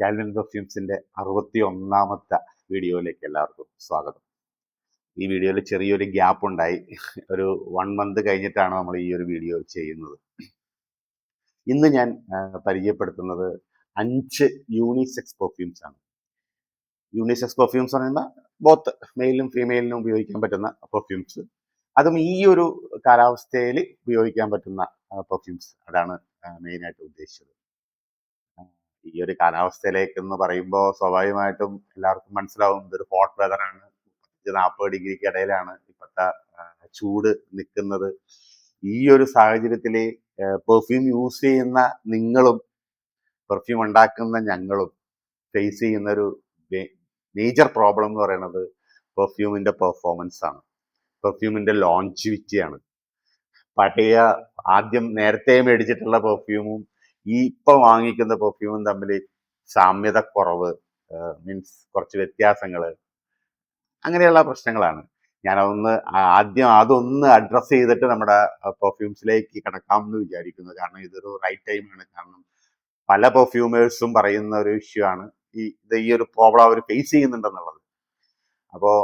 Calvin പെർഫ്യൂംസിന്റെ 61ാമത്തെ വീഡിയോയിലേക്ക് എല്ലാവർക്കും സ്വാഗതം. ഈ വീഡിയോയിൽ ചെറിയൊരു ഗ്യാപ്പ് ഉണ്ടായി. ഒരു 1 മന്ത് കഴിഞ്ഞിട്ടാണ് നമ്മൾ ഈ ഒരു വീഡിയോ ചെയ്യുന്നത്. ഇന്ന് ഞാൻ പരിചയപ്പെടുത്തുന്നത് 5 യൂണിസെക്സ് പെർഫ്യൂംസ് ആണ്. യൂണിസെക്സ് പെർഫ്യൂംസ് പറയുമ്പോൾ ബോത്ത് മെയിലും ഫീമെയിലിനും ഉപയോഗിക്കാൻ പറ്റുന്ന പെർഫ്യൂംസ്, അതും ഈ ഒരു കാലാവസ്ഥയിൽ ഉപയോഗിക്കാൻ പറ്റുന്ന പെർഫ്യൂംസ്, അതാണ് മെയിനായിട്ട് ഉദ്ദേശിച്ചത്. ഈ ഒരു കാലാവസ്ഥയിലേക്ക് എന്ന് പറയുമ്പോൾ സ്വാഭാവികമായിട്ടും എല്ലാവർക്കും മനസ്സിലാവും, ഇതൊരു ഹോട്ട് വെതറാണ്. 40 ഡിഗ്രിക്ക് ഇടയിലാണ് ഇപ്പോഴത്തെ ചൂട് നിൽക്കുന്നത്. ഈ ഒരു സാഹചര്യത്തിൽ പെർഫ്യൂം യൂസ് ചെയ്യുന്ന നിങ്ങളും പെർഫ്യൂം ഉണ്ടാക്കുന്ന ഞങ്ങളും ഫേസ് ചെയ്യുന്ന ഒരു മേജർ പ്രോബ്ലം എന്ന് പറയുന്നത് പെർഫ്യൂമിന്റെ പെർഫോമൻസ് ആണ്, പെർഫ്യൂമിന്റെ ലോഞ്ചിവിറ്റിയാണ്. പഴയ ആദ്യം നേരത്തെ മേടിച്ചിട്ടുള്ള പെർഫ്യൂമും ഈ ഇപ്പൊ വാങ്ങിക്കുന്ന പെർഫ്യൂമും തമ്മിൽ സാമ്യത കുറവ്, മീൻസ് കുറച്ച് വ്യത്യാസങ്ങൾ, അങ്ങനെയുള്ള പ്രശ്നങ്ങളാണ്. ഞാനതൊന്ന് അതൊന്ന് അഡ്രസ്സ് ചെയ്തിട്ട് നമ്മുടെ പെർഫ്യൂംസിലേക്ക് കിടക്കാം എന്ന് വിചാരിക്കുന്നു. കാരണം ഇതൊരു റൈറ്റ് ടൈമാണ്. കാരണം പല പെർഫ്യൂമേഴ്സും പറയുന്ന ഒരു ഇഷ്യൂ ആണ് ഈ ഒരു പ്രോബ്ലം അവർ ഫേസ് ചെയ്യുന്നുണ്ടെന്നുള്ളത്. അപ്പോൾ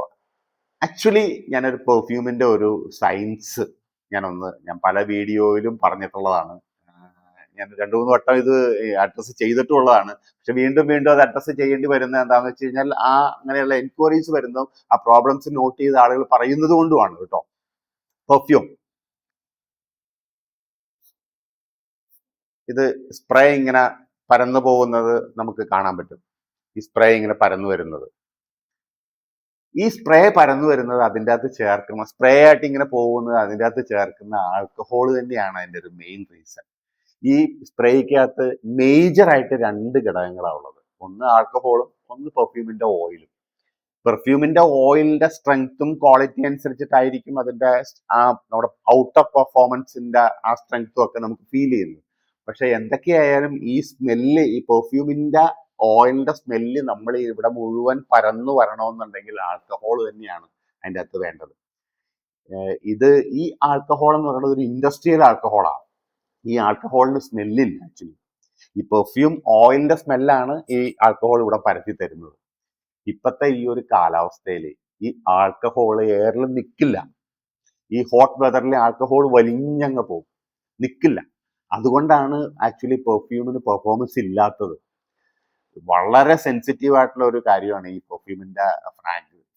ആക്ച്വലി ഞാനൊരു പെർഫ്യൂമിന്റെ ഒരു സയൻസ് ഞാൻ പല വീഡിയോയിലും പറഞ്ഞിട്ടുള്ളതാണ്. ഞാൻ 2-3 വട്ടം ഇത് അഡ്രസ്സ് ചെയ്തിട്ടുള്ളതാണ്. പക്ഷെ വീണ്ടും അത് അഡ്രസ്സ് ചെയ്യേണ്ടി വരുന്നത് എന്താണെന്ന് വെച്ച് കഴിഞ്ഞാൽ അങ്ങനെയുള്ള എൻക്വയറീസ് വരുന്നതും ആ പ്രോബ്ലംസ് നോട്ട് ചെയ്ത ആളുകൾ പറയുന്നത് കൊണ്ടുമാണ് കേട്ടോ. പെർഫ്യൂം ഇത് സ്പ്രേ ഇങ്ങനെ പരന്നു പോകുന്നത് നമുക്ക് കാണാൻ പറ്റും. ഈ സ്പ്രേ ഇങ്ങനെ പരന്നു വരുന്നത്, അതിൻ്റെ അകത്ത് ചേർക്കുന്ന സ്പ്രേ ആയിട്ട് ഇങ്ങനെ പോകുന്നത്, അതിൻ്റെ അകത്ത് ചേർക്കുന്ന ആൽക്കഹോൾ തന്നെയാണ് അതിൻ്റെ ഒരു മെയിൻ റീസൺ. ഈ സ്പ്രേക്കകത്ത് മേജറായിട്ട് 2 ഘടകങ്ങളാണ് ഉള്ളത്. ഒന്ന് ആൽക്കഹോളും, ഒന്ന് പെർഫ്യൂമിന്റെ ഓയിലും. പെർഫ്യൂമിന്റെ ഓയിലിന്റെ സ്ട്രെങ്ത്തും ക്വാളിറ്റി അനുസരിച്ചിട്ടായിരിക്കും അതിന്റെ നമ്മുടെ ഔട്ടർ പെർഫോമൻസിന്റെ ആ സ്ട്രെങ്ത്തും ഒക്കെ നമുക്ക് ഫീൽ ചെയ്യുന്നത്. പക്ഷെ എന്തൊക്കെയായാലും ഈ സ്മെല്ല്, ഈ പെർഫ്യൂമിന്റെ ഓയിലിന്റെ സ്മെല്ല് നമ്മൾ ഇവിടെ മുഴുവൻ പരന്നു വരണമെന്നുണ്ടെങ്കിൽ ആൽക്കഹോൾ തന്നെയാണ് അതിൻ്റെ അകത്ത് വേണ്ടത്. ഈ ആൽക്കഹോൾ എന്ന് പറയുന്നത് ഒരു ഇൻഡസ്ട്രിയൽ ആൽക്കഹോളാണ്. ഈ ആൽക്കഹോളിന് സ്മെല്ലില്ല. ആക്ച്വലി ഈ പെർഫ്യൂം ഓയിലിന്റെ സ്മെല്ലാണ് ഈ ആൽക്കഹോൾ ഇവിടെ പരത്തി തരുന്നത്. ഇപ്പത്തെ ഈ ഒരു കാലാവസ്ഥയിൽ ഈ ആൽക്കഹോൾ എയറിൽ നിൽക്കില്ല. ഈ ഹോട്ട് വെതറിൽ ആൽക്കഹോൾ വലിഞ്ഞങ്ങ് പോകും, നിൽക്കില്ല. അതുകൊണ്ടാണ് ആക്ച്വലി പെർഫ്യൂമിന് പെർഫോമൻസ് ഇല്ലാത്തത്. വളരെ സെൻസിറ്റീവ് ആയിട്ടുള്ള ഒരു കാര്യമാണ് ഈ പെർഫ്യൂമിന്റെ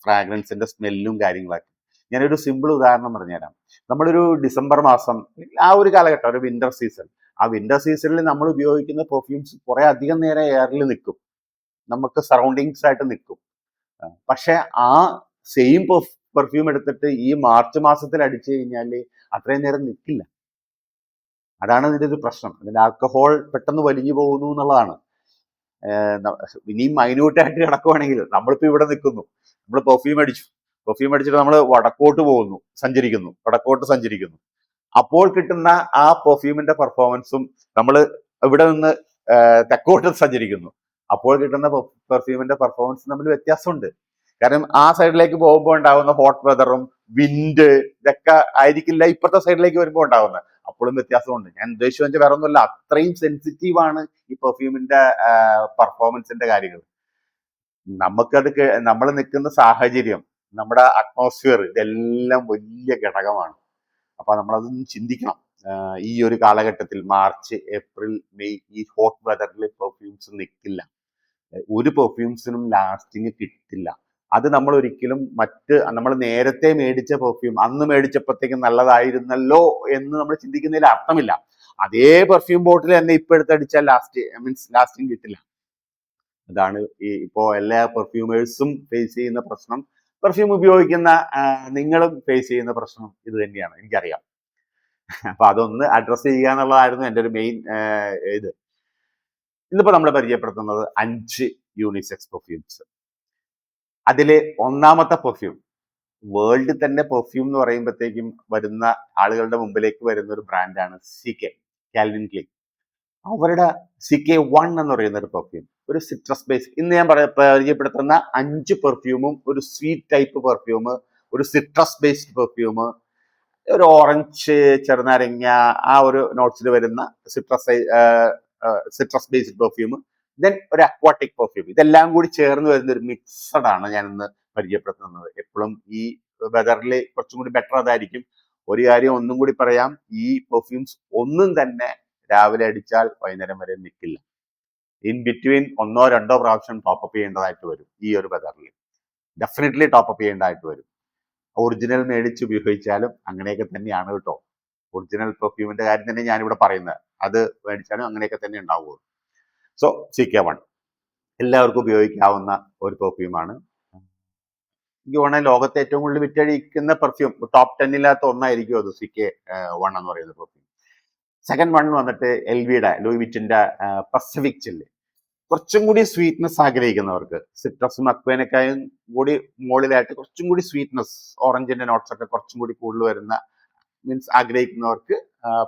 ഫ്രാഗ്രൻസിന്റെ സ്മെല്ലും കാര്യങ്ങളൊക്കെ. ഞാനൊരു സിമ്പിൾ ഉദാഹരണം പറഞ്ഞുതരാം. നമ്മളൊരു ഡിസംബർ മാസം, ആ ഒരു കാലഘട്ടം, ഒരു വിന്റർ സീസൺ, ആ വിന്റർ സീസണിൽ നമ്മൾ ഉപയോഗിക്കുന്ന പെർഫ്യൂംസ് കുറെ അധികം നേരം എയറിൽ നിൽക്കും, നമുക്ക് സറൗണ്ടിങ്സ് ആയിട്ട് നിൽക്കും. പക്ഷെ ആ സെയിം പെർഫ്യൂം എടുത്തിട്ട് ഈ മാർച്ച് മാസത്തിൽ അടിച്ചു കഴിഞ്ഞാൽ അത്രയും നേരം നിൽക്കില്ല. അതാണ് ഇതിന്റെ ഒരു പ്രശ്നം. അതിന്റെ ആൽക്കഹോൾ പെട്ടെന്ന് വലിഞ്ഞു പോകുന്നു എന്നുള്ളതാണ്. ഇനിയും മൈന്യൂട്ടായിട്ട് കിടക്കുവാണെങ്കിൽ, നമ്മളിപ്പോ ഇവിടെ നിൽക്കുന്നു, നമ്മൾ പെർഫ്യൂം അടിച്ചിട്ട് നമ്മൾ വടക്കോട്ട് സഞ്ചരിക്കുന്നു. അപ്പോൾ കിട്ടുന്ന ആ പെർഫ്യൂമിന്റെ പെർഫോമൻസും നമ്മൾ ഇവിടെ നിന്ന് തെക്കോട്ട് സഞ്ചരിക്കുന്നു, അപ്പോൾ കിട്ടുന്ന പെർഫ്യൂമിന്റെ പെർഫോമൻസും തമ്മിൽ വ്യത്യാസമുണ്ട്. കാരണം ആ സൈഡിലേക്ക് പോകുമ്പോൾ ഉണ്ടാകുന്ന ഹോട്ട് വെതറും വിൻഡ് ഇതൊക്കെ ആയിരിക്കില്ല ഇപ്പുറത്തെ സൈഡിലേക്ക് വരുമ്പോൾ ഉണ്ടാകുന്നത്. അപ്പോഴും വ്യത്യാസമുണ്ട്. ഞാൻ ഉദ്ദേശിച്ച വേറെ ഒന്നുമല്ല, അത്രയും സെൻസിറ്റീവ് ആണ് ഈ പെർഫ്യൂമിന്റെ പെർഫോമൻസിന്റെ കാര്യങ്ങൾ. നമ്മൾ നിൽക്കുന്ന സാഹചര്യം, നമ്മുടെ അറ്റ്മോസ്ഫിയർ, ഇതെല്ലാം വലിയ ഘടകമാണ്. അപ്പൊ നമ്മളതൊന്നും ചിന്തിക്കണം. ഈ ഒരു കാലഘട്ടത്തിൽ മാർച്ച്, ഏപ്രിൽ, മെയ് ഈ ഹോട്ട് വെതറിൽ പെർഫ്യൂംസ് നിൽക്കില്ല. ഒരു പെർഫ്യൂംസിനും ലാസ്റ്റിങ് കിട്ടില്ല. അത് നമ്മൾ ഒരിക്കലും നമ്മൾ നേരത്തെ മേടിച്ച പെർഫ്യൂം അന്ന് മേടിച്ചപ്പോഴത്തേക്കും നല്ലതായിരുന്നല്ലോ എന്ന് നമ്മൾ ചിന്തിക്കുന്നതിൽ അർത്ഥമില്ല. അതേ പെർഫ്യൂം ബോട്ടിൽ തന്നെ ഇപ്പൊ എടുത്തടിച്ചാൽ ലാസ്റ്റിങ് കിട്ടില്ല. അതാണ് ഇപ്പോ എല്ലാ പെർഫ്യൂമേഴ്സും ഫേസ് ചെയ്യുന്ന പ്രശ്നം. പെർഫ്യൂം ഉപയോഗിക്കുന്ന നിങ്ങളും ഫേസ് ചെയ്യുന്ന പ്രശ്നം ഇത് തന്നെയാണ്, എനിക്കറിയാം. അപ്പൊ അതൊന്ന് അഡ്രസ് ചെയ്യുക എന്നുള്ളതായിരുന്നു എൻ്റെ ഒരു മെയിൻ ഇത്. ഇന്നിപ്പോ നമ്മൾ പരിചയപ്പെടുത്തുന്നത് 5 യൂണിസെക്സ് പെർഫ്യൂംസ്. അതില് 1ാമത്തെ പെർഫ്യൂം, വേൾഡിൽ തന്നെ പെർഫ്യൂം എന്ന് പറയുമ്പോഴത്തേക്കും വരുന്ന ആളുകളുടെ മുമ്പിലേക്ക് വരുന്ന ഒരു ബ്രാൻഡാണ് CK, കാൽവിൻ ക്ലൈൻ. അവരുടെ CK1 എന്ന് പറയുന്ന ഒരു പെർഫ്യൂം, ഒരു സിട്രസ് ബേസ്. ഇന്ന് ഞാൻ പരിചയപ്പെടുത്തുന്ന 5 പെർഫ്യൂമും ഒരു സ്വീറ്റ് ടൈപ്പ് പെർഫ്യൂം, ഒരു സിട്രസ് ബേസ്ഡ് പെർഫ്യൂം, ഒരു ഓറഞ്ച്, ചെറുനാരങ്ങ ആ ഒരു നോട്ട്സിൽ വരുന്ന സിട്രസ് ബേസ്ഡ് പെർഫ്യൂം, ദെൻ ഒരു അക്വാട്ടിക് പെർഫ്യൂം. ഇതെല്ലാം കൂടി ചേർന്ന് വരുന്ന ഒരു മിക്സഡ് ആണ് ഞാൻ ഇന്ന് പരിചയപ്പെടുത്തുന്നത്. എപ്പോഴും ഈ വെതറിൽ കുറച്ചും കൂടി ബെറ്റർ അതായിരിക്കും. ഒരു കാര്യം ഒന്നും കൂടി പറയാം, ഈ പെർഫ്യൂംസ് ഒന്നും തന്നെ രാവിലെ അടിച്ചാൽ വൈകുന്നേരം വരെ നിൽക്കില്ല. ഇൻ ബിറ്റ്വീൻ 1-2 പ്രാവശ്യം ടോപ്പപ്പ് ചെയ്യേണ്ടതായിട്ട് വരും. ഈ ഒരു വെതറിൽ ഡെഫിനറ്റ്ലി ടോപ്പപ്പ് ചെയ്യേണ്ടതായിട്ട് വരും. ഒറിജിനൽ മേടിച്ച് ഉപയോഗിച്ചാലും അങ്ങനെയൊക്കെ തന്നെയാണ് കേട്ടോ. ഒറിജിനൽ പെർഫ്യൂമിന്റെ കാര്യം തന്നെ ഞാനിവിടെ പറയുന്നത്. അത് മേടിച്ചാലും അങ്ങനെയൊക്കെ തന്നെ ഉണ്ടാവുള്ളൂ. സോ CK1 എല്ലാവർക്കും ഉപയോഗിക്കാവുന്ന ഒരു പെർഫ്യൂമാണ്. എനിക്ക് തോന്നുന്നത് ലോകത്തെ ഏറ്റവും കൂടുതൽ വിറ്റഴിക്കുന്ന പെർഫ്യൂം ടോപ്പ് 10 ഒന്നായിരിക്കും അത് CK1 എന്ന് പറയുന്ന പെർഫ്യൂം. സെക്കൻഡ് വൺ വന്നിട്ട് LVയുടെ ലൂയി വിറ്റിന്റെ പസഫിക് ചില്ല്. കുറച്ചും കൂടി സ്വീറ്റ്നെസ് ആഗ്രഹിക്കുന്നവർക്ക്, സിട്രസും അക്വേനക്കായും കൂടി മുകളിലായിട്ട് കുറച്ചും കൂടി സ്വീറ്റ്നെസ്, ഓറഞ്ചിന്റെ നോട്ട്സ് ഒക്കെ കുറച്ചും കൂടി കൂടുതൽ വരുന്ന മീൻസ് ആഗ്രഹിക്കുന്നവർക്ക്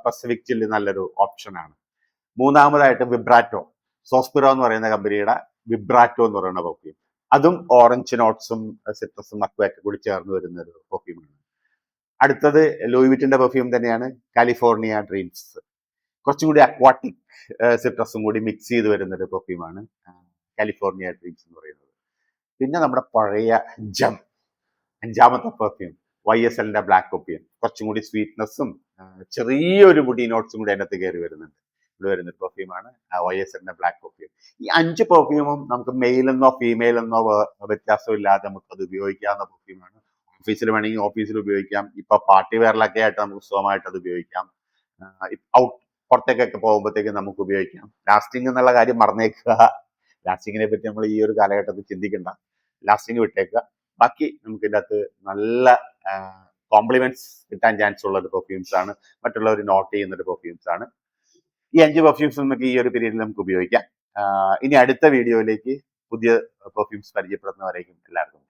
പസഫിക് ചില്ല് നല്ലൊരു ഓപ്ഷനാണ്. മൂന്നാമതായിട്ട് വിബ്രാറ്റോ, സോസ്പിറോ എന്ന് പറയുന്ന കമ്പനിയുടെ വിബ്രാറ്റോ എന്ന് പറയുന്ന പെർഫ്യൂം. അതും ഓറഞ്ച് നോട്ട്സും സിട്രസും അക്വയൊക്കെ കൂടി ചേർന്ന് വരുന്ന ഒരു പെർഫ്യൂമാണ്. അടുത്തത് ലൂയി വിറ്റിന്റെ പെർഫ്യൂം തന്നെയാണ് കാലിഫോർണിയ ഡ്രീംസ്. കുറച്ചും കൂടി അക്വാട്ടിക് സിട്രസും കൂടി മിക്സ് ചെയ്ത് വരുന്ന ഒരു പെർഫ്യൂമാണ് കാലിഫോർണിയ ഡ്രീംസ് എന്ന് പറയുന്നത്. പിന്നെ നമ്മുടെ പഴയ ജം, അഞ്ചാമത്തെ പെർഫ്യൂം YSLന്റെ ബ്ലാക്ക് ഒപ്പിയം. കുറച്ചും കൂടി സ്വീറ്റ്നെസ്സും ചെറിയൊരു മുടി നോട്ട്സും കൂടി അതിനകത്ത് കയറി വരുന്നുണ്ട്. വരുന്ന പെർഫ്യൂമാണ് YSLന്റെ ബ്ലാക്ക് ഒപ്പിയം. ഈ 5 പെർഫ്യൂമും നമുക്ക് മെയിൽ എന്നോ ഫീമെയിൽ എന്നോ വ്യത്യാസമില്ലാതെ നമുക്ക് അത് ഉപയോഗിക്കാവുന്ന പെർഫ്യൂമാണ്. ഓഫീസിൽ വേണമെങ്കിൽ ഓഫീസിൽ ഉപയോഗിക്കാം. ഇപ്പൊ പാർട്ടി വെയറിലൊക്കെ ആയിട്ട് നമുക്ക് സുഖമായിട്ട് അത് ഉപയോഗിക്കാം. ഔട്ട് പുറത്തേക്കൊക്കെ പോകുമ്പോഴത്തേക്ക് നമുക്ക് ഉപയോഗിക്കാം. ലാസ്റ്റിംഗ് എന്നുള്ള കാര്യം മറന്നേക്കുക. ലാസ്റ്റിങ്ങിനെ പറ്റി നമ്മൾ ഈ ഒരു കാലഘട്ടത്തിൽ ചിന്തിക്കണ്ട. ലാസ്റ്റിംഗ് വിട്ടേക്കുക. ബാക്കി നമുക്ക് ഇതിൻ്റെ അകത്ത് നല്ല കോംപ്ലിമെന്റ്സ് കിട്ടാൻ ചാൻസ് ഉള്ള ഒരു പെർഫ്യൂംസ് ആണ്. മറ്റുള്ളവർ നോട്ട് ചെയ്യുന്ന ഒരു പെർഫ്യൂംസ് ആണ്. ഈ 5 പെർഫ്യൂംസ് നമുക്ക് ഈ ഒരു പീരീഡിൽ നമുക്ക് ഉപയോഗിക്കാം. ഇനി അടുത്ത വീഡിയോയിലേക്ക് പുതിയ പെർഫ്യൂംസ് പരിചയപ്പെടുന്നവരേക്കും എല്ലാവർക്കും